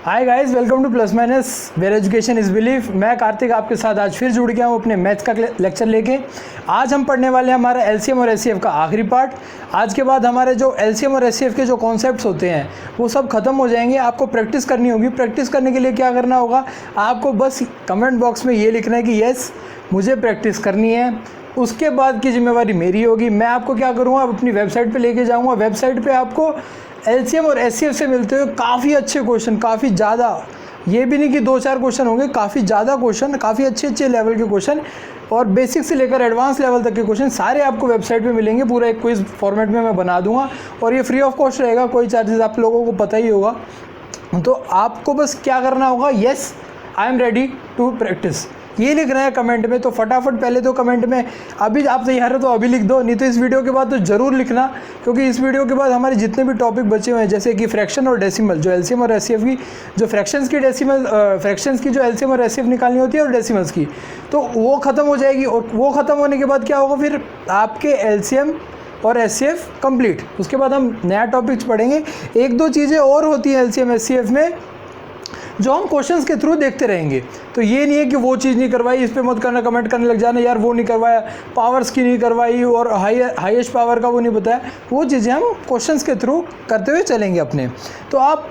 Hi guys, welcome to plus minus where education is belief. मैं कार्तिक आपके साथ आज फिर जुड़ गया हूँ अपने मैथ्स का लेक्चर लेके। आज हम पढ़ने वाले हैं हमारा एलसीएम और एचसीएफ का आखिरी पार्ट। आज के बाद हमारे जो एलसीएम और एचसीएफ के जो कॉन्सेप्ट्स होते हैं वो सब खत्म हो जाएंगे। आपको प्रैक्टिस करनी होगी। प्रैक्टिस करने के लिए क्या करना होगा, आपको बस कमेंट बॉक्स में ये लिखना है कि यस मुझे प्रैक्टिस करनी है। उसके बाद की जिम्मेवारी मेरी होगी। मैं आपको क्या करूँगा, अपनी वेबसाइट पे लेके जाऊँगा। वेबसाइट पे आपको एलसीएम और एचसीएफ से मिलते हुए काफ़ी अच्छे क्वेश्चन, काफ़ी ज़्यादा, ये भी नहीं कि 2-4 क्वेश्चन होंगे, काफ़ी ज़्यादा क्वेश्चन, काफ़ी अच्छे लेवल के क्वेश्चन और बेसिक से लेकर एडवांस लेवल तक के क्वेश्चन सारे आपको वेबसाइट पे मिलेंगे। पूरा एक क्विज फॉर्मेट में मैं बना दूंगा और ये फ्री ऑफ कॉस्ट रहेगा, कोई चार्जेस आप लोगों को पता ही होगा। तो आपको बस क्या करना होगा, yes I am ready to practise, ये लिखना है कमेंट में। तो फटाफट पहले तो कमेंट में अभी आप तैयार हो तो अभी लिख दो, नहीं तो इस वीडियो के बाद तो ज़रूर लिखना, क्योंकि इस वीडियो के बाद हमारे जितने भी टॉपिक बचे हुए हैं जैसे कि फ्रैक्शन और डेसिमल, जो एलसीएम और एचसीएफ की जो फ्रैक्शंस की जो एलसीएम और एचसीएफ निकालनी होती है और डेसिमल्स की, तो वो ख़त्म हो जाएगी। और वो ख़त्म होने के बाद क्या होगा, फिर आपके एलसीएम और एचसीएफ कंप्लीट। उसके बाद हम नया टॉपिक्स पढ़ेंगे। 1-2 चीज़ें और होती हैं एलसीएम एचसीएफ में जो हम क्वेश्चंस के थ्रू देखते रहेंगे। तो ये नहीं है कि वो चीज़ नहीं करवाई, इस पे मत करना, कमेंट करने लग जाना यार वो नहीं करवाया, पावर्स की नहीं करवाई और हाईएस्ट पावर का वो नहीं बताया। वो चीज़ें हम क्वेश्चंस के थ्रू करते हुए चलेंगे अपने। तो आप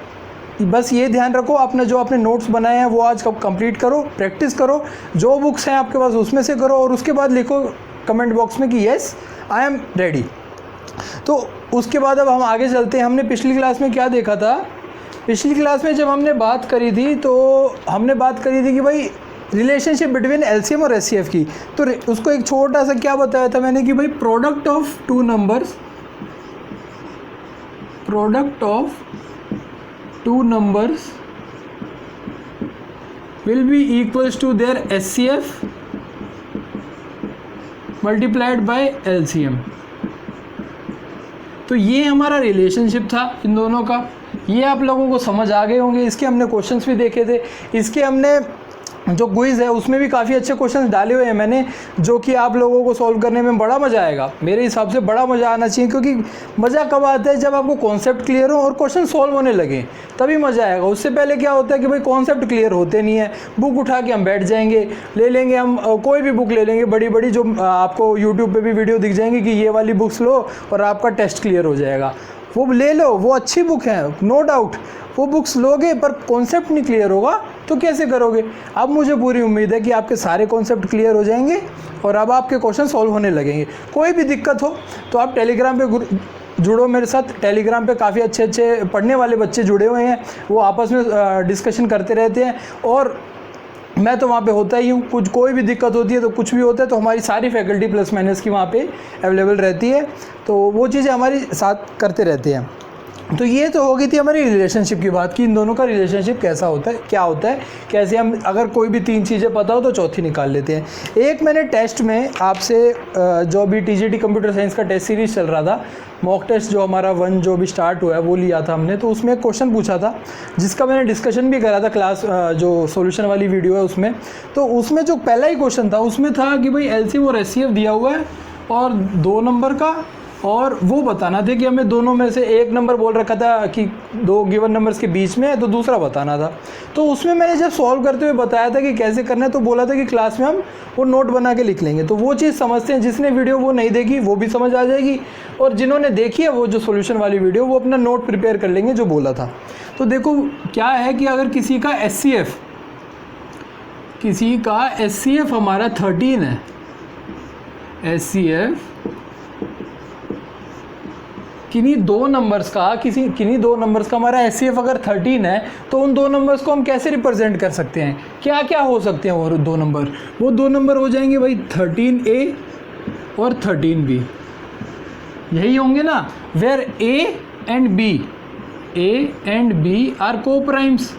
बस ये ध्यान रखो, आपने जो अपने नोट्स बनाए हैं वो आज कंप्लीट करो, प्रैक्टिस करो, जो बुक्स हैं आपके पास उसमें से करो और उसके बाद लिखो कमेंट बॉक्स में कि येस आई एम रेडी। तो उसके बाद अब हम आगे चलते हैं। हमने पिछली क्लास में क्या देखा था, पिछली क्लास में जब हमने बात करी थी तो हमने बात करी थी कि भाई रिलेशनशिप बिटवीन एलसीएम और एचसीएफ की। तो उसको एक छोटा सा क्या बताया था मैंने कि भाई product of two numbers will be equals to their HCF multiplied by LCM. तो ये हमारा रिलेशनशिप था इन दोनों का। ये आप लोगों को समझ आ गए होंगे। इसके हमने क्वेश्चंस भी देखे थे। इसके हमने जो क्विज़ है उसमें भी काफ़ी अच्छे क्वेश्चंस डाले हुए हैं मैंने, जो कि आप लोगों को सॉल्व करने में बड़ा मज़ा आएगा। मेरे हिसाब से बड़ा मज़ा आना चाहिए, क्योंकि मज़ा कब आता है, जब आपको कॉन्सेप्ट क्लियर हो और क्वेश्चन सॉल्व होने लगे, तभी मज़ा आएगा। उससे पहले क्या होता है कि भाई कॉन्सेप्ट क्लियर होते नहीं है, बुक उठा के हम बैठ जाएंगे, ले लेंगे हम कोई भी बुक ले लेंगे बड़ी बड़ी, जो आपको यूट्यूब पर भी वीडियो दिख जाएंगी कि ये वाली बुक्स लो और आपका टेस्ट क्लियर हो जाएगा। वो ले लो, वो अच्छी बुक है नो डाउट, वो बुक्स लोगे, पर कॉन्सेप्ट नहीं क्लियर होगा तो कैसे करोगे। अब मुझे पूरी उम्मीद है कि आपके सारे कॉन्सेप्ट क्लियर हो जाएंगे और अब आपके क्वेश्चन सॉल्व होने लगेंगे। कोई भी दिक्कत हो तो आप टेलीग्राम पे जुड़ो मेरे साथ। टेलीग्राम पे काफ़ी अच्छे पढ़ने वाले बच्चे जुड़े हुए हैं, वो आपस में डिस्कशन करते रहते हैं और मैं तो वहाँ पे होता ही हूँ। कोई भी दिक्कत होती है तो कुछ भी होता है तो हमारी सारी फैकल्टी प्लस माइनस की वहाँ पे अवेलेबल रहती है, तो वो चीज़ें हमारी साथ करते रहते हैं। तो ये तो हो गई थी हमारी रिलेशनशिप की बात कि इन दोनों का रिलेशनशिप कैसा होता है, क्या होता है, कैसे हम अगर कोई भी 3 चीज़ें पता हो तो चौथी निकाल लेते हैं। एक मैंने टेस्ट में आपसे जो अभी टीजीटी कंप्यूटर साइंस का टेस्ट सीरीज़ चल रहा था, मॉक टेस्ट जो हमारा 1 जो भी स्टार्ट हुआ है वो लिया था हमने, तो उसमें एक क्वेश्चन पूछा था जिसका मैंने डिस्कशन भी करा था क्लास जो सॉल्यूशन वाली वीडियो है उसमें। तो उसमें जो पहला ही क्वेश्चन था उसमें था कि भाई एलसीएम और एचसीएफ दिया हुआ है और 2 नंबर का, और वो बताना था कि हमें दोनों में से एक नंबर बोल रखा था कि 2 गिवन नंबर्स के बीच में है, तो दूसरा बताना था। तो उसमें मैंने जब सॉल्व करते हुए बताया था कि कैसे करना है, तो बोला था कि क्लास में हम वो नोट बना के लिख लेंगे। तो वो चीज़ समझते हैं, जिसने वीडियो वो नहीं देखी वो भी समझ आ जाएगी, और जिन्होंने देखी है वो जो सोल्यूशन वाली वीडियो वो अपना नोट प्रिपेयर कर लेंगे जो बोला था। तो देखो क्या है कि अगर किसी का एचसीएफ हमारा 13 है, एचसीएफ किन्हीं 2 नंबर्स का हमारा एचसीएफ अगर 13 है, तो उन 2 नंबर्स को हम कैसे रिप्रेजेंट कर सकते हैं, क्या क्या हो सकते हैं वो 2 नंबर। वो 2 नंबर हो जाएंगे भाई 13A और 13B, यही होंगे ना, where A and B are coprimes.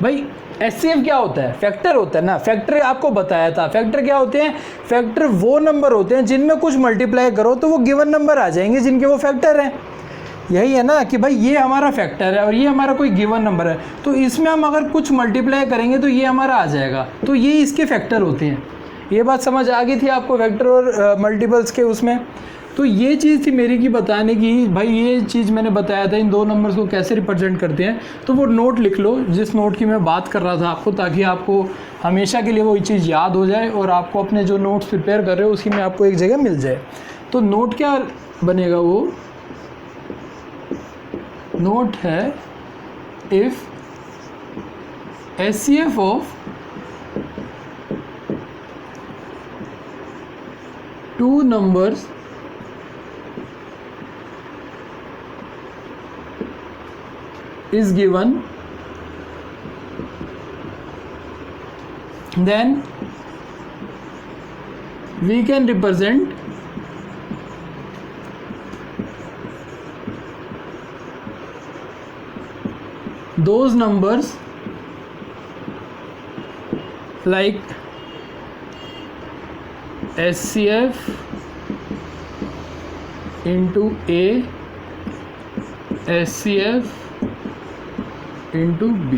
भाई एचसीएफ क्या होता है, फैक्टर होता है ना। फैक्टर आपको बताया था, फैक्टर क्या होते हैं, फैक्टर वो नंबर होते हैं जिनमें कुछ मल्टीप्लाई करो तो वो गिवन नंबर आ जाएंगे जिनके वो फैक्टर हैं। यही है ना कि भाई ये हमारा फैक्टर है और ये हमारा कोई गिवन नंबर है, तो इसमें हम अगर कुछ मल्टीप्लाई करेंगे तो ये हमारा आ जाएगा, तो ये इसके फैक्टर होते हैं। ये बात समझ आ गई थी आपको, फैक्टर और मल्टीपल्स के उसमें। तो ये चीज़ थी मेरी कि बताने की, भाई ये चीज़ मैंने बताया था इन दो नंबर्स को कैसे रिप्रेजेंट करते हैं। तो वो नोट लिख लो जिस नोट की मैं बात कर रहा था आपको, ताकि आपको हमेशा के लिए वो चीज़ याद हो जाए और आपको अपने जो नोट्स प्रिपेयर कर रहे हो उसी में आपको एक जगह मिल जाए। तो नोट क्या बनेगा, वो नोट है if HCF of two numbers is given, then we can represent those numbers like HCF into A, HCF into B,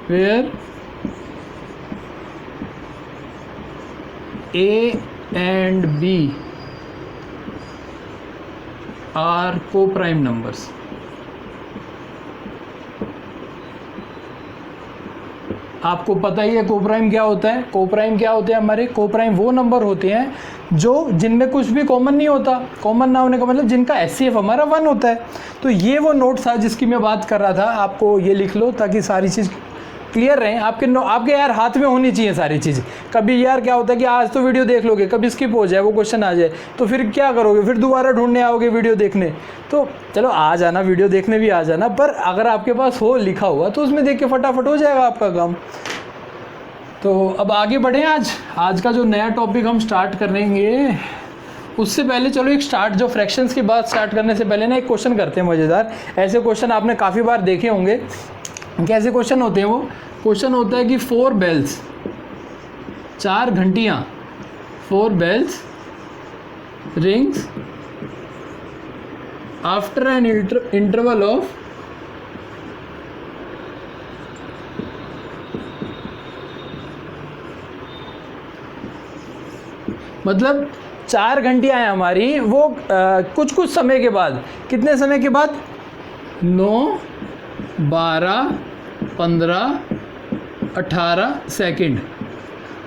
where A and B are co-prime numbers. आपको पता ही है कोप्राइम क्या होता है। कोप्राइम क्या होते हैं हमारे, कोप्राइम वो नंबर होते हैं जो जिनमें कुछ भी कॉमन नहीं होता। कॉमन ना होने का मतलब जिनका HCF हमारा 1 होता है। तो ये वो नोट था जिसकी मैं बात कर रहा था। आपको ये लिख लो ताकि सारी चीज़ क्लियर रहें आपके यार हाथ में होनी चाहिए सारी चीज़। कभी यार क्या होता है कि आज तो वीडियो देख लोगे, कभी स्किप हो जाए, वो क्वेश्चन आ जाए, तो फिर क्या करोगे, फिर दोबारा ढूंढने आओगे वीडियो देखने। तो चलो आ जाना, वीडियो देखने भी आ जाना, पर अगर आपके पास हो लिखा हुआ तो उसमें देख के फटाफट हो जाएगा आपका काम। तो अब आगे बढ़ें। आज का जो नया टॉपिक हम स्टार्ट करेंगे, उससे पहले चलो एक स्टार्ट, जो फ्रैक्शंस की बात स्टार्ट करने से पहले ना एक क्वेश्चन करते हैं मज़ेदार। ऐसे क्वेश्चन आपने काफ़ी बार देखे होंगे। कैसे क्वेश्चन होते हैं वो? क्वेश्चन होता है कि 4 बेल्स, 4 घंटियाँ, 4 bells rings after an interval of मतलब 4 घंटियाँ हैं हमारी, वो कुछ समय के बाद, कितने समय के बाद, 9, 12, 15, 18 सेकेंड।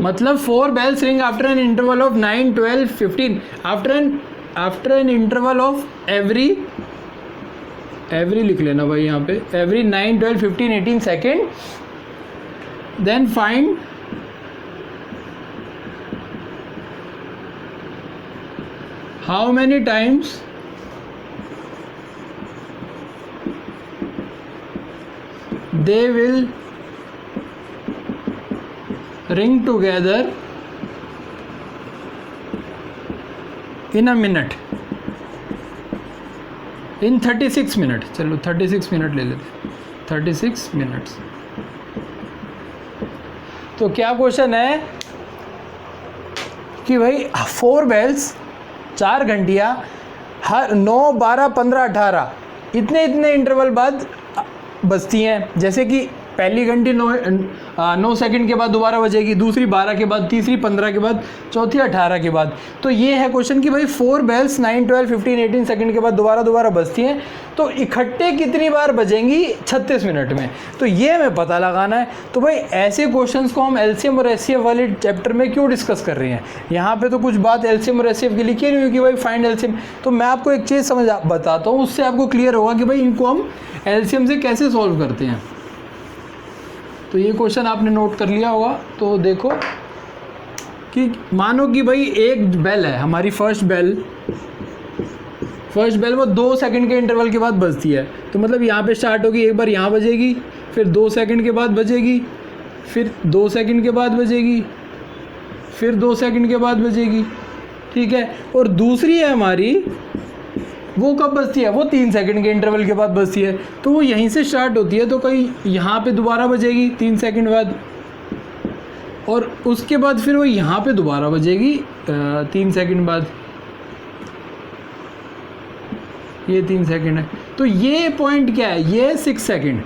मतलब 4 bells ring after an interval of 9, 12, 15, after an interval of every लिख लेना भाई यहाँ पे, every 9, 12, 15, 18 second. Then find how many times they will ring together in a minute, in 36 minutes। चलो 36 मिनट ले लेते, 36 मिनट्स। तो क्या क्वेश्चन है कि भाई 4 बेल्स, 4 घंटियाँ, हर 9, 12, 15, 18 इतने इंटरवल बाद बजती हैं। जैसे कि पहली घंटी 9 सेकंड के बाद दोबारा बजेगी, दूसरी 12 के बाद, तीसरी 15 के बाद, चौथी 18 के बाद। तो ये है क्वेश्चन कि भाई 4 बेल्स 9, 12, 15, 18 सेकंड के बाद दोबारा बजती हैं, तो इकट्ठे कितनी बार बजेंगी 36 मिनट में। तो ये हमें पता लगाना है। तो भाई ऐसे क्वेश्चंस को हम LCM और HCF वाले चैप्टर में क्यों डिस्कस कर रहे हैं? यहाँ पे तो कुछ बात LCM और HCF की लिखी नहीं हुई कि भाई फाइंड LCM। तो मैं आपको एक चीज़ बताता हूँ, उससे आपको क्लियर होगा कि भाई इनको हम LCM से कैसे सॉल्व करते हैं। तो ये क्वेश्चन आपने नोट कर लिया होगा। तो देखो कि मानो कि भाई एक बेल है हमारी, फर्स्ट बेल वो 2 सेकंड के इंटरवल के बाद बजती है। तो मतलब यहाँ पे स्टार्ट होगी, एक बार यहाँ बजेगी, फिर 2 सेकंड के बाद बजेगी, फिर 2 सेकंड के बाद बजेगी, फिर 2 सेकंड के बाद बजेगी, ठीक है। और दूसरी है हमारी, वो कब बजती है? वो 3 सेकंड के इंटरवल के बाद बजती है। तो वो यहीं से स्टार्ट होती है, तो कहीं यहाँ पे दोबारा बजेगी 3 सेकंड बाद, और उसके बाद फिर वो यहाँ पे दोबारा बजेगी 3 सेकंड बाद। ये 3 सेकंड है। तो ये पॉइंट क्या है? ये 6 सेकंड,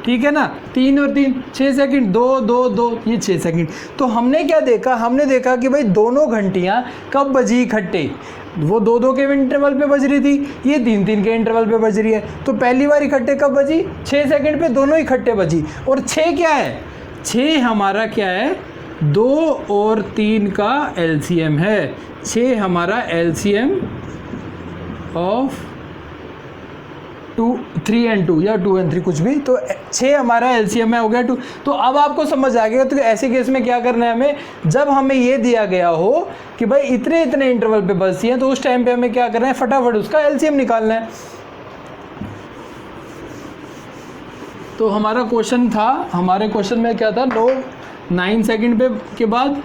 ठीक है ना। 3 और 3 6 सेकंड, 2 2 2 ये 6 सेकंड। तो हमने क्या देखा? हमने देखा कि भाई दोनों घंटियाँ कब बजी इकट्ठे? वो 2-2 के इंटरवल पे बज रही थी, ये 3-3 के इंटरवल पे बज रही है। तो पहली बार इकट्ठे कब बजी? 6 सेकंड पे दोनों इकट्ठे बजी। और 6 क्या है? 6 हमारा क्या है? 2 और 3 का एलसीएम है। 6 हमारा एलसीएम ऑफ 3 and 2 या 2 and 3 कुछ भी, तो 6 हमारा एलसीएम है, हो गया 2। तो अब आपको समझ आ गया। तो ऐसे केस में क्या करना है हमें, जब हमें ये दिया गया हो कि भाई इतने इतने इंटरवल पे बजती है, तो उस टाइम पे हमें क्या करना है, फटाफट उसका एलसीएम निकालना है। तो हमारा क्वेश्चन था, हमारे क्वेश्चन में क्या था, 9 सेकंड पे के बाद,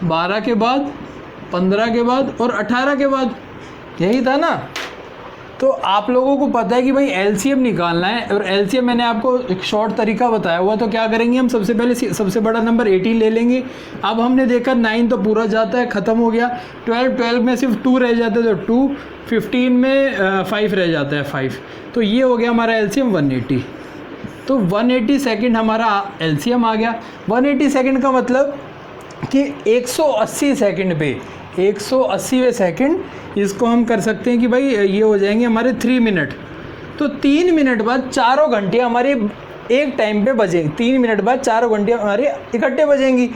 12 के बाद, 15 के बाद और 18 के बाद, यही था ना। तो आप लोगों को पता है कि भाई एलसीएम निकालना है, और एलसीएम मैंने आपको एक शॉर्ट तरीका बताया हुआ। तो क्या करेंगे हम, सबसे पहले सबसे बड़ा नंबर 18 ले लेंगे। अब हमने देखा 9 तो पूरा जाता है, ख़त्म हो गया। 12 में सिर्फ 2 रह जाते हैं, तो 2, 15 में 5 रह जाता है, 5। तो ये हो गया हमारा एलसीएम 180। तो 180 सेकेंड हमारा एलसीएम आ गया। 180 सेकेंड का मतलब कि 180 सेकेंड पे 180वें सेकंड इसको हम कर सकते हैं कि भाई ये हो जाएंगे हमारे 3 मिनट। तो 3 मिनट बाद 4 घंटे हमारे एक टाइम पे बजेंगे। 3 मिनट बाद 4 घंटे हमारे इकट्ठे बजेंगी।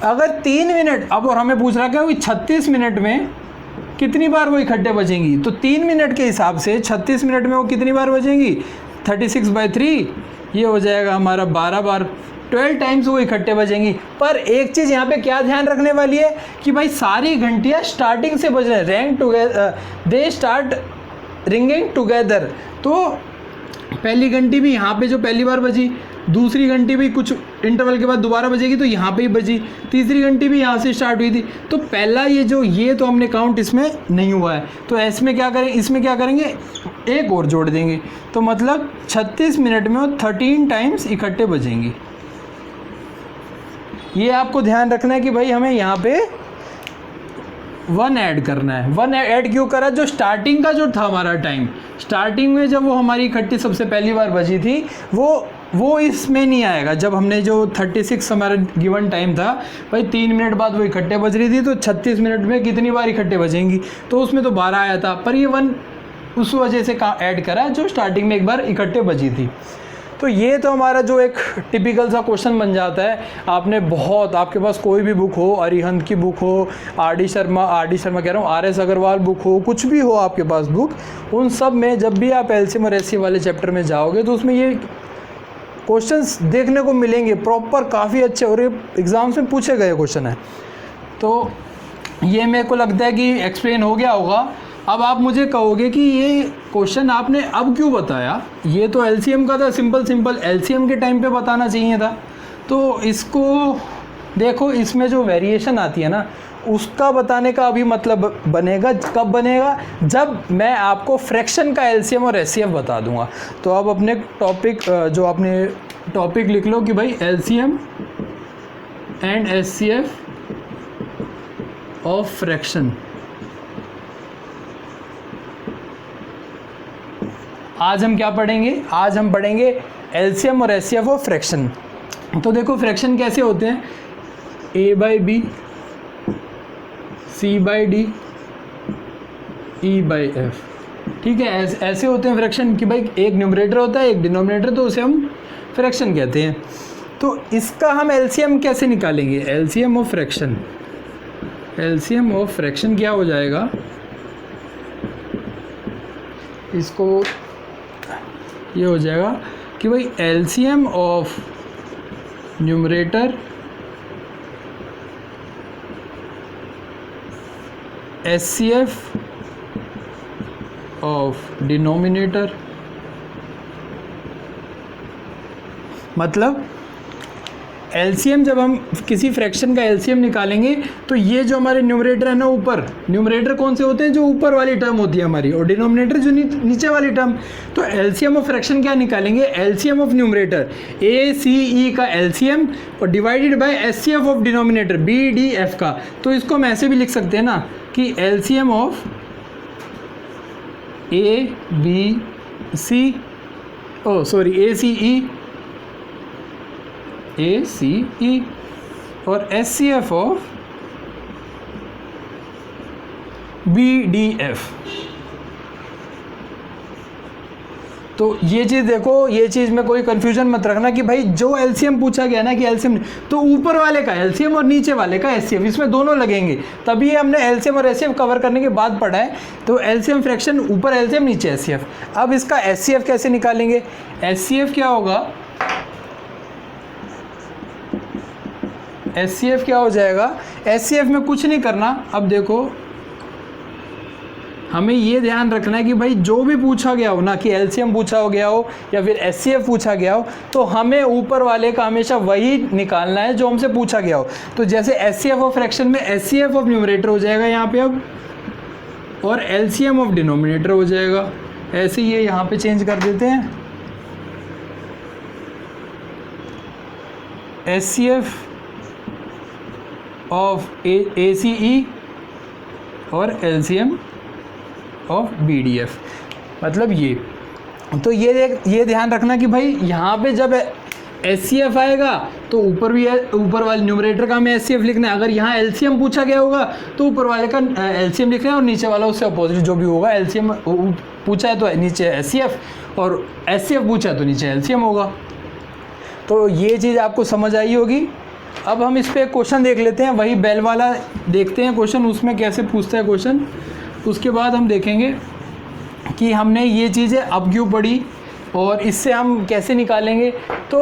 अगर 3 मिनट अब, और हमें पूछ रहा है कि 36 मिनट में कितनी बार वो इकट्ठे बजेंगी। तो 3 मिनट के हिसाब से 36 मिनट में वो कितनी बार बजेंगी, 36/3, ये हो जाएगा हमारा 12 बार, 12 टाइम्स वो इकट्ठे बजेंगी। पर एक चीज़ यहाँ पे क्या ध्यान रखने वाली है कि भाई सारी घंटियाँ स्टार्टिंग से बज रहे हैं, rank together, they start ringing together. तो पहली घंटी भी यहाँ पे जो पहली बार बजी, दूसरी घंटी भी कुछ इंटरवल के बाद दोबारा बजेगी, तो यहाँ पे ही बजी। तीसरी घंटी भी यहाँ से स्टार्ट हुई थी। तो पहला ये तो हमने काउंट इसमें नहीं हुआ है। तो इसमें क्या करें, इसमें क्या करेंगे, एक और जोड़ देंगे। तो मतलब 36 मिनट में वो 13 टाइम्स इकट्ठे बजेंगी। ये आपको ध्यान रखना है कि भाई हमें यहाँ पे 1 ऐड करना है। 1 ऐड क्यों करा, जो स्टार्टिंग का जो था हमारा टाइम, स्टार्टिंग में जब वो हमारी इकट्ठी सबसे पहली बार बजी थी, वो इसमें नहीं आएगा। जब हमने जो 36 हमारा गिवन टाइम था, भाई 3 मिनट बाद वो इकट्ठे बज रही थी, तो 36 मिनट में कितनी बार इकट्ठे बजेंगी, तो उसमें तो 12 आया था। पर ये 1 उस वजह से ऐड करा जो स्टार्टिंग में एक बार इकट्ठे बजी थी। तो ये तो हमारा जो एक टिपिकल सा क्वेश्चन बन जाता है। आपने बहुत, आपके पास कोई भी बुक हो, अरिहंत की बुक हो, आर डी शर्मा कह रहा हूँ, RS अग्रवाल बुक हो, कुछ भी हो आपके पास बुक, उन सब में जब भी आप एलसीएम और एचसीएफ वाले चैप्टर में जाओगे तो उसमें ये क्वेश्चंस देखने को मिलेंगे प्रॉपर, काफ़ी अच्छे, और ये एग्ज़ाम्स में पूछे गए क्वेश्चन है। तो ये मेरे को लगता है कि एक्सप्लेन हो गया होगा। अब आप मुझे कहोगे कि ये क्वेश्चन आपने अब क्यों बताया, ये तो एलसीएम का था, सिंपल एलसीएम के टाइम पे बताना चाहिए था। तो इसको देखो, इसमें जो वेरिएशन आती है ना, उसका बताने का अभी मतलब बनेगा, कब बनेगा, जब मैं आपको फ्रैक्शन का एलसीएम और एचसीएफ बता दूंगा। तो अब अपने टॉपिक, जो आपने टॉपिक लिख लो कि भाई LCM and HCF of fraction. आज हम क्या पढ़ेंगे, आज हम पढ़ेंगे एलसीएम और एचसीएफ ऑफ फ्रैक्शन। तो देखो फ्रैक्शन कैसे होते हैं, A/B, C/D, E/F, ठीक है। ऐसे होते हैं फ्रैक्शन कि भाई एक न्यूमरेटर होता है, एक डिनोमिनेटर, तो उसे हम फ्रैक्शन कहते हैं। तो इसका हम एलसीएम कैसे निकालेंगे, LCM of fraction, LCM of fraction क्या हो जाएगा, इसको ये हो जाएगा कि भाई LCM of numerator HCF of denominator. मतलब एलसीएम, जब हम किसी फ्रैक्शन का एलसीएम निकालेंगे तो ये जो हमारे न्यूमरेटर है ना, ऊपर न्यूमरेटर कौन से होते हैं, जो ऊपर वाली टर्म होती है हमारी, और डिनोमिनेटर जो नीचे वाली टर्म। तो एलसीएम ऑफ फ्रैक्शन क्या निकालेंगे, एलसीएम ऑफ न्यूमरेटर ACE का एलसीएम और divided by HCF of denominator BDF का। तो इसको हम ऐसे भी लिख सकते हैं ना कि एलसीएम ऑफ ACE और एचसीएफ ऑफ BDF। तो ये चीज़ देखो, ये चीज़ में कोई कन्फ्यूजन मत रखना कि भाई जो एलसीएम पूछा गया ना कि एलसीएम, तो ऊपर वाले का एलसीएम और नीचे वाले का एचसीएफ, इसमें दोनों लगेंगे, तभी हमने एलसीएम और एचसीएफ कवर करने के बाद पढ़ा है। तो एलसीएम फ्रैक्शन ऊपर एलसीएम नीचे एचसीएफ। अब इसका एचसीएफ कैसे निकालेंगे? एचसीएफ क्या होगा? एचसीएफ क्या हो जाएगा? एचसीएफ में कुछ नहीं करना। अब देखो, हमें ये ध्यान रखना है कि भाई जो भी पूछा गया हो ना, कि एलसीएम पूछा हो गया हो या फिर एचसीएफ पूछा गया हो, तो हमें ऊपर वाले का हमेशा वही निकालना है जो हमसे पूछा गया हो। तो जैसे एचसीएफ ऑफ फ्रैक्शन में एचसीएफ ऑफ न्यूमरेटर हो जाएगा यहाँ पे अब, और एलसीएम ऑफ डिनोमिनेटर हो जाएगा। ऐसे ये यहाँ पे चेंज कर देते हैं, एचसीएफ ऑफ एसीई और एलसीएम ऑफ BDF, मतलब ये। तो ये ध्यान रखना कि भाई यहाँ पे जब एचसीएफ आएगा तो ऊपर भी है, ऊपर वाले न्यूमरेटर का हमें एचसीएफ लिखना है। अगर यहाँ एलसीएम पूछा गया होगा तो ऊपर वाले का एलसीएम लिखना है, और नीचे वाला उससे अपोजिट जो भी होगा। एलसीएम पूछा है तो नीचे एचसीएफ, और एचसीएफ पूछा है तो नीचे एलसीएम होगा। तो ये चीज़ आपको समझ आई होगी। अब हम इस पर एक क्वेश्चन देख लेते हैं, वही बेल वाला देखते हैं क्वेश्चन, उसमें कैसे पूछता है क्वेश्चन। उसके बाद हम देखेंगे कि हमने ये चीज़ें अब क्यों पढ़ी और इससे हम कैसे निकालेंगे। तो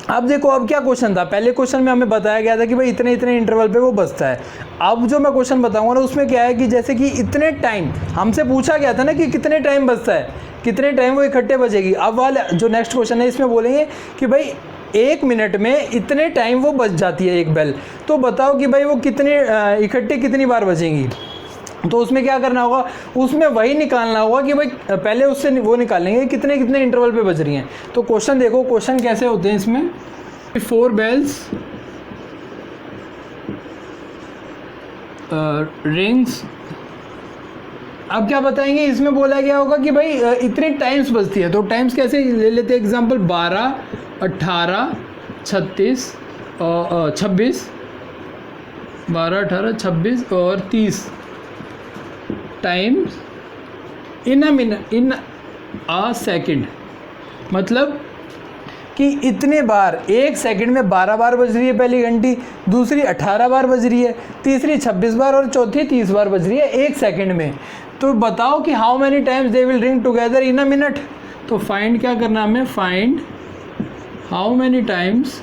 अब देखो, अब क्या क्वेश्चन था? पहले क्वेश्चन में हमें बताया गया था कि भाई इतने इतने इंटरवल पे वो बचता है। अब जो मैं क्वेश्चन बताऊंगा ना, उसमें क्या है कि जैसे कि इतने टाइम हमसे पूछा गया था ना कि कितने टाइम बचता है, कितने टाइम वो इकट्ठे बचेगी। अब वाला जो नेक्स्ट क्वेश्चन है इसमें बोलेंगे कि भाई 1 मिनट में इतने टाइम वो बच जाती है एक बेल, तो बताओ कि भाई वो कितने इकट्ठे कितनी बार बचेंगी। तो उसमें क्या करना होगा? उसमें वही निकालना होगा कि भाई पहले उससे वो निकालेंगे कितने कितने इंटरवल पे बज रही हैं। तो क्वेश्चन देखो, क्वेश्चन कैसे होते हैं इसमें। 4 बेल्स रिंग्स। अब क्या बताएंगे? इसमें बोला गया होगा कि भाई इतने टाइम्स बजती है। तो टाइम्स कैसे ले लेते हैं? एग्जांपल 12, 18, 36, 26, 12, 18, 26 और 30 टाइम्स इन अ सेकेंड। मतलब कि इतने बार, 1 सेकंड में 12 बार बज रही है पहली घंटी, दूसरी 18 बार बज रही है, तीसरी 26 बार और चौथी 30 बार बज रही है 1 सेकंड में। तो बताओ कि how many times they will ring together in a minute. तो फाइंड क्या करना हमें? Find how many times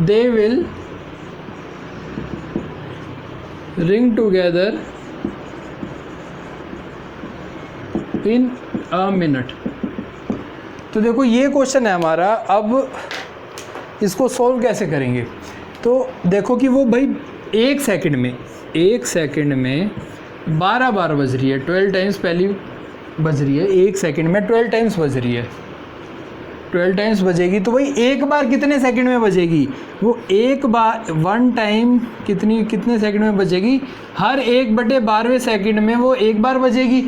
they will ring together in a minute. तो देखो ये क्वेश्चन है हमारा। अब इसको सॉल्व कैसे करेंगे? तो देखो कि वो भाई 1 सेकंड में 12 बार बज रही है, 12 टाइम्स पहली बज रही है, 1 सेकंड में 12 टाइम्स बज रही है, 12 टाइम्स बजेगी। तो भाई एक बार कितने सेकंड में बजेगी? वो एक बार 1 टाइम कितने सेकंड में बजेगी? हर 1/12वें सेकंड में वो एक बार बजेगी।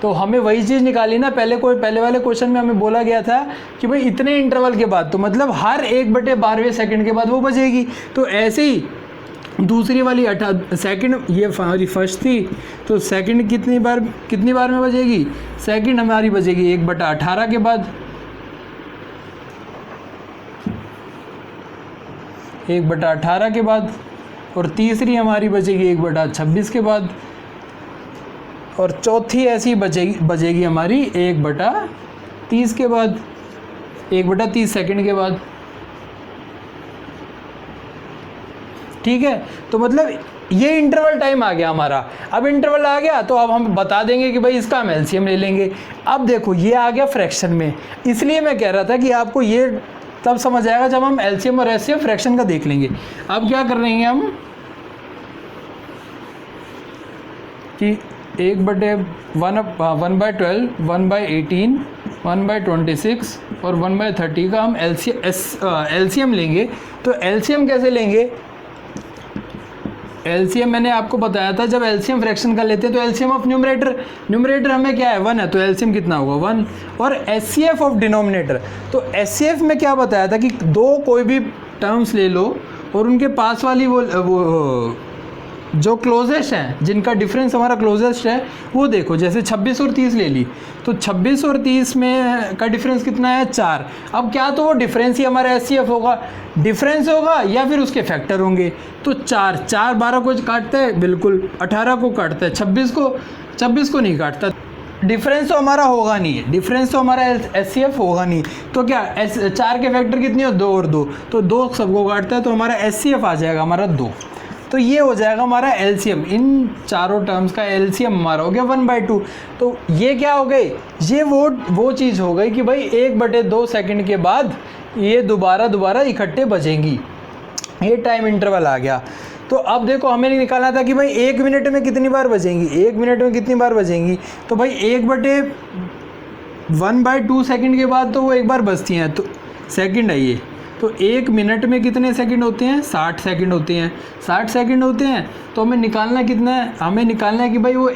तो हमें वही चीज़ निकाली ना। पहले वाले क्वेश्चन में हमें बोला गया था कि भाई इतने इंटरवल के बाद, तो मतलब हर 1/12वें सेकंड के बाद वो बजेगी। तो ऐसे ही दूसरी वाली सेकंड, ये हमारी फर्स्ट थी, तो सेकंड कितनी बार में बजेगी? सेकंड हमारी बजेगी 1/18 के बाद, 1/18 के बाद, और तीसरी हमारी बजेगी 1/26 के बाद, और चौथी ऐसी बजेगी हमारी 1/30 के बाद, 1/30 सेकंड के बाद। ठीक है, तो मतलब ये इंटरवल टाइम आ गया हमारा। अब इंटरवल आ गया तो अब हम बता देंगे कि भाई इसका हम एलसीएम ले लेंगे। अब देखो ये आ गया फ्रैक्शन में, इसलिए मैं कह रहा था कि आपको ये तब समझ आएगा जब हम एलसीएम और एचसीएफ फ्रैक्शन का देख लेंगे। अब क्या कर लेंगे हम कि 1/12, 1/12, 1/18, 1/26 और 1/30 का हम एलसीएम लेंगे। तो एलसीएम कैसे लेंगे? एलसीएम मैंने आपको बताया था, जब एलसीएम फ्रैक्शन का लेते हैं तो एलसीएम ऑफ न्यूमरेटर हमें क्या है? 1 है, तो एलसीएम कितना होगा? 1। और एचसीएफ ऑफ डिनोमिनेटर, तो एचसीएफ में क्या बताया था कि 2 कोई भी टर्म्स ले लो और उनके पास वाली वो जो क्लोजेस्ट हैं, जिनका डिफरेंस हमारा क्लोजेस्ट है, वो देखो जैसे 26 और 30 ले ली, तो 26 और 30 में का डिफरेंस कितना है 4। अब क्या तो वो डिफरेंस ही हमारा एचसीएफ होगा, डिफरेंस होगा या फिर उसके फैक्टर होंगे। तो 4 12 को काटता है, बिल्कुल 18 को काटता है, 26 को नहीं काटता। डिफरेंस तो हमारा होगा नहीं, डिफरेंस तो हमारा एचसीएफ होगा नहीं। तो क्या 4 के फैक्टर कितने हो, 2 और 2, तो 2 सबको काटता है, तो हमारा एचसीएफ आ जाएगा हमारा 2। तो ये हो जाएगा हमारा एलसीएम, इन चारों टर्म्स का एलसीएम हमारा हो गया 1/2। तो ये क्या हो गई, ये वो चीज़ हो गई कि भाई 1/2 सेकंड के बाद ये दोबारा इकट्ठे बजेंगी, ये टाइम इंटरवल आ गया। तो अब देखो हमें निकालना था कि भाई 1 मिनट में कितनी बार बजेंगी, 1 मिनट में कितनी बार बजेंगी। तो भाई 1/2 सेकंड के बाद तो वो एक बार बजती हैं, तो सेकंड है ये। तो 1 मिनट में कितने सेकंड होते हैं, 60 सेकंड होते हैं। 60 सेकंड होते हैं, तो हमें निकालना कितना है, हमें निकालना है कि भाई वो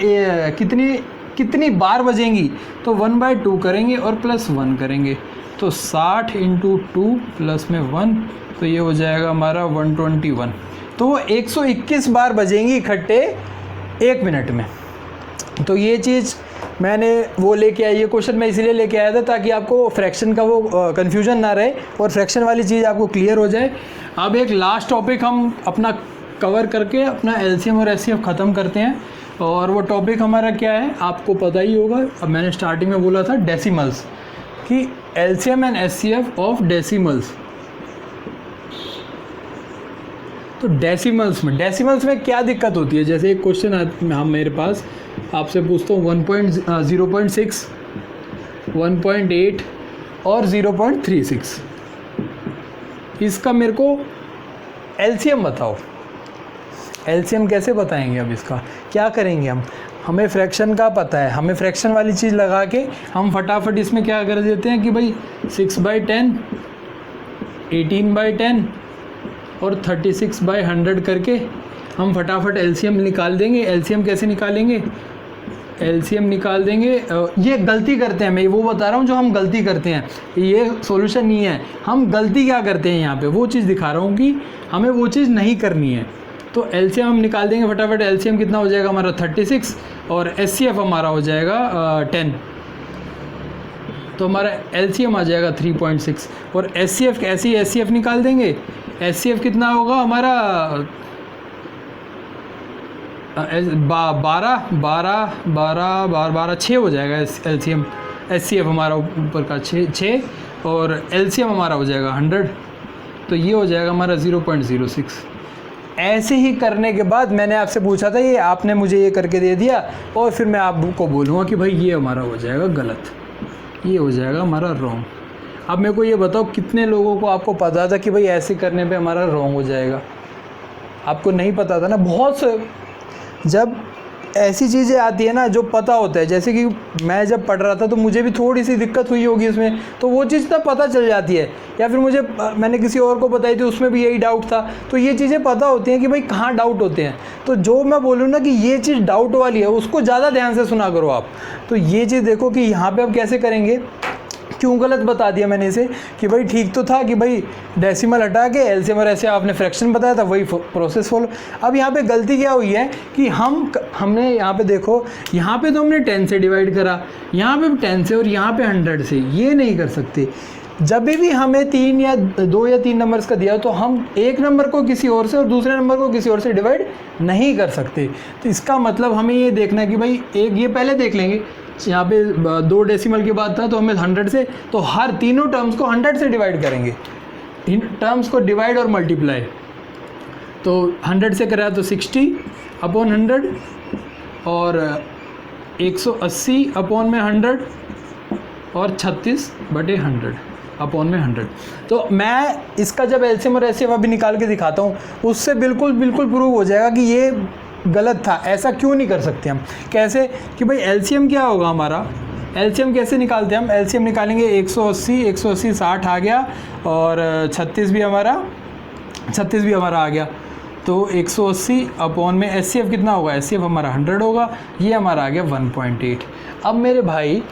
कितनी बार बजेंगी। तो 1/2 करेंगे और +1 करेंगे, तो 60 × 2 प्लस में 1, तो ये हो जाएगा हमारा 121। तो वो 121 बार बजेंगी इकट्ठे 1 मिनट में। तो ये चीज़ मैंने वो लेके आया, ये क्वेश्चन मैं इसलिए लेके आया था ताकि आपको फ्रैक्शन का वो कन्फ्यूजन ना रहे और फ्रैक्शन वाली चीज़ आपको क्लियर हो जाए। अब एक लास्ट टॉपिक हम अपना कवर करके अपना एलसीएम और एचसीएफ ख़त्म करते हैं। और वो टॉपिक हमारा क्या है आपको पता ही होगा, अब मैंने स्टार्टिंग में बोला था डेसिमल्स, कि LCM and HCF of decimals. तो डेसिमल्स में क्या दिक्कत होती है, जैसे एक क्वेश्चन हम मेरे पास आपसे पूछता हूँ 0.6, 1.8 और 0.36, इसका मेरे को एलसीएम बताओ। एलसीएम कैसे बताएंगे, अब इसका क्या करेंगे हम, हमें फ्रैक्शन का पता है, हमें फ्रैक्शन वाली चीज़ लगा के हम फटाफट इसमें क्या कर देते हैं कि भाई 6/10, 18/10 और 36/100 करके हम फटाफट एलसीएम निकाल देंगे। एलसीएम कैसे निकालेंगे, एलसीएम निकाल देंगे, ये गलती करते हैं, मैं वो बता रहा हूँ जो हम गलती करते हैं, ये सॉल्यूशन नहीं है। हम गलती क्या करते हैं यहाँ पे, वो चीज़ दिखा रहा हूँ कि हमें वो चीज़ नहीं करनी है। तो एलसीएम हम निकाल देंगे फटाफट। एलसीएम कितना हो जाएगा हमारा 36 और एचसीएफ हमारा हो जाएगा 10, तो हमारा एलसीएम आ जाएगा 3.6। और एचसीएफ ऐसे ही एचसीएफ निकाल देंगे। एचसीएफ कितना होगा हमारा 12 6 हो जाएगा एलसीएम। एचसीएफ हमारा ऊपर का 6 और एलसीएम हमारा हो जाएगा 100, तो ये हो जाएगा हमारा 0.06। ऐसे ही करने के बाद मैंने आपसे पूछा था, ये आपने मुझे ये करके दे दिया, और फिर मैं आपको बोलूँगा कि भाई ये हमारा हो जाएगा गलत, ये हो जाएगा हमारा रॉन्ग। अब मेरे को ये बताओ कितने लोगों को आपको पता था कि भाई ऐसे करने पे हमारा रॉन्ग हो जाएगा, आपको नहीं पता था ना। बहुत से जब ऐसी चीज़ें आती है ना जो पता होता है, जैसे कि मैं जब पढ़ रहा था तो मुझे भी थोड़ी सी दिक्कत हुई होगी इसमें, तो वो चीज़ तब पता चल जाती है, या फिर मैंने किसी और को बताई थी उसमें भी यही डाउट था। तो ये चीज़ें पता होती हैं कि भाई कहाँ डाउट होते हैं। तो जो मैं बोलूँ ना कि ये चीज़ डाउट वाली है, उसको ज़्यादा ध्यान से सुना करो आप। तो ये चीज़ देखो कि यहाँ पर अब कैसे करेंगे, क्यों गलत बता दिया मैंने इसे, कि भाई ठीक तो था कि भाई डेसिमल हटा के एलसीएम और ऐसे आपने फ्रैक्शन बताया था, वही प्रोसेस फॉलो। अब यहाँ पे गलती क्या हुई है कि हमने यहाँ पे देखो, यहाँ पे तो हमने 10 से डिवाइड करा, यहाँ पे 10 से और यहाँ पे 100 से, ये नहीं कर सकते। जब भी हमें 2 या 3 नंबर्स का दिया तो हम एक नंबर को किसी और से और दूसरे नंबर को किसी और से डिवाइड नहीं कर सकते। तो इसका मतलब हमें ये देखना है कि भाई एक ये पहले देख लेंगे, यहाँ पे 2 डेसिमल की बात था तो हमें 100 से, तो हर तीनों टर्म्स को 100 से डिवाइड करेंगे, इन टर्म्स को डिवाइड और मल्टीप्लाई। तो 100 से कराया तो 60/100 और 180/100 और 36/100/100। तो मैं इसका जब एलसीएम और एचसीएफ अभी निकाल के दिखाता हूँ, उससे बिल्कुल प्रूव हो जाएगा कि ये गलत था। ऐसा क्यों नहीं कर सकते हम, कैसे कि भाई एलसीएम क्या होगा हमारा, एलसीएम कैसे निकालते हैं हम, एलसीएम निकालेंगे 180 60 आ गया और 36 भी हमारा आ गया। तो 180 एचसीएफ कितना होगा, एचसीएफ हमारा 100 होगा, ये हमारा आ गया 1.8। अब मेरे भाई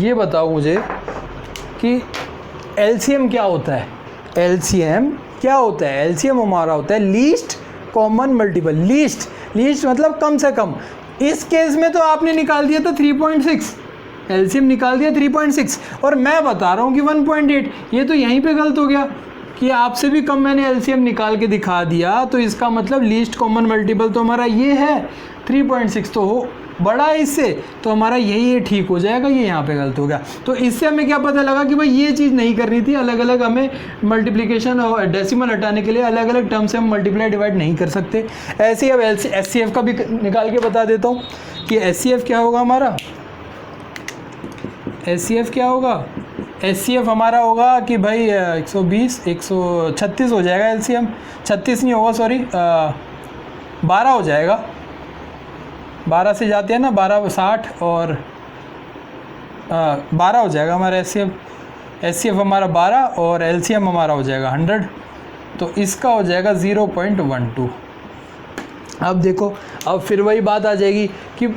ये बताओ मुझे कि एलसीएम क्या होता है। एलसीएम क्या होता है? एलसीएम हमारा होता है लीस्ट कॉमन मल्टीपल। लीस्ट मतलब कम से कम। इस केस में तो आपने निकाल दिया था 3.6, एलसीएम निकाल दिया 3.6, और मैं बता रहा हूँ कि 1.8। ये तो यहीं पे गलत हो गया कि आपसे भी कम मैंने एलसीएम निकाल के दिखा दिया, तो इसका मतलब लीस्ट कॉमन मल्टीपल तो हमारा ये है 3.6, तो हो बड़ा है इससे, तो हमारा यही ठीक हो जाएगा। ये यहाँ पे गलत हो गया। तो इससे हमें क्या पता लगा कि भाई ये चीज़ नहीं करनी थी। अलग अलग हमें मल्टीप्लिकेशन और डेसिमल हटाने के लिए अलग अलग टर्म से हम मल्टीप्लाई डिवाइड नहीं कर सकते। ऐसे ही अब एचसीएफ का भी निकाल के बता देता हूँ कि एचसीएफ क्या होगा हमारा। एचसीएफ क्या होगा? एचसीएफ हमारा होगा कि भाई 120 136 हो जाएगा। एलसीएम 36 नहीं होगा, सॉरी 12 हो जाएगा। 12 से जाते हैं ना, 12 60 और 12 हो जाएगा हमारा एचसीएफ हमारा 12 और एलसीएम हमारा हो जाएगा 100, तो इसका हो जाएगा 0.12। अब देखो, अब फिर वही बात आ जाएगी कि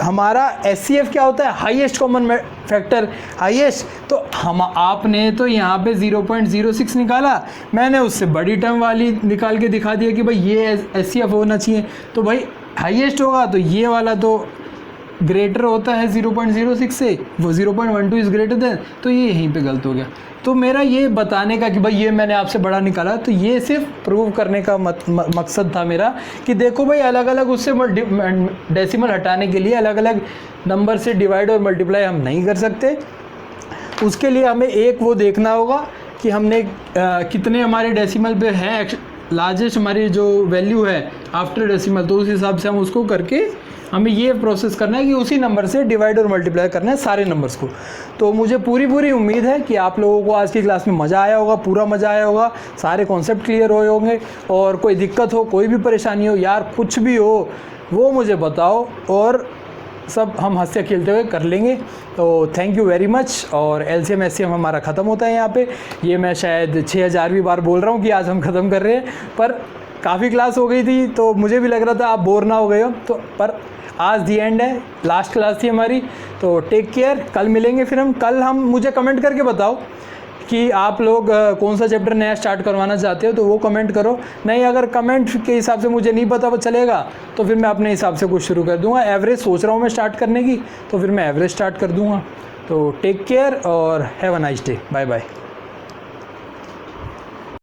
हमारा एचसीएफ क्या होता है? Highest common factor. हाईएस्ट तो हम आपने तो यहाँ पे 0.06 निकाला, मैंने उससे बड़ी टर्म वाली निकाल के दिखा दिया कि भाई ये एचसीएफ होना चाहिए, तो भाई हाईएस्ट होगा तो ये वाला तो ग्रेटर होता है 0.06 से, वो 0.12 इज़ ग्रेटर देन, तो ये यहीं पे गलत हो गया। तो मेरा ये बताने का कि भाई ये मैंने आपसे बड़ा निकाला, तो ये सिर्फ प्रूव करने का मकसद था मेरा कि देखो भाई अलग अलग उससे डेसिमल हटाने के लिए अलग अलग नंबर से डिवाइड और मल्टीप्लाई हम नहीं कर सकते। उसके लिए हमें एक वो देखना होगा कि हमने कितने हमारे डेसिमल पे है, लार्जेस्ट हमारी जो वैल्यू है आफ्टर डेसिमल, तो उस हिसाब से हम उसको करके हमें ये प्रोसेस करना है कि उसी नंबर से डिवाइड और मल्टीप्लाई करना है सारे नंबर्स को। तो मुझे पूरी उम्मीद है कि आप लोगों को आज की क्लास में मज़ा आया होगा, पूरा मज़ा आया होगा, सारे कॉन्सेप्ट क्लियर हुए होंगे। और कोई दिक्कत हो, कोई भी परेशानी हो यार, कुछ भी हो वो मुझे बताओ, और सब हम हंसते खेलते हुए कर लेंगे। तो थैंक यू वेरी मच। और एलसीएम एचसीएम हमारा ख़त्म होता है यहाँ पे। ये मैं शायद 6000वीं बार बोल रहा हूँ कि आज हम ख़त्म कर रहे हैं, पर काफ़ी क्लास हो गई थी तो मुझे भी लग रहा था आप बोर ना हो गए हो, तो पर आज दी एंड है, लास्ट क्लास थी हमारी। तो टेक केयर, कल मिलेंगे फिर हम मुझे कमेंट करके बताओ कि आप लोग कौन सा चैप्टर नया स्टार्ट करवाना चाहते हो, तो वो कमेंट करो। नहीं, अगर कमेंट के हिसाब से मुझे नहीं पता चलेगा तो फिर मैं अपने हिसाब से कुछ शुरू कर दूंगा। एवरेज सोच रहा हूँ मैं स्टार्ट करने की, तो फिर मैं एवरेज स्टार्ट कर दूंगा। तो टेक केयर और have a nice day. Bye bye.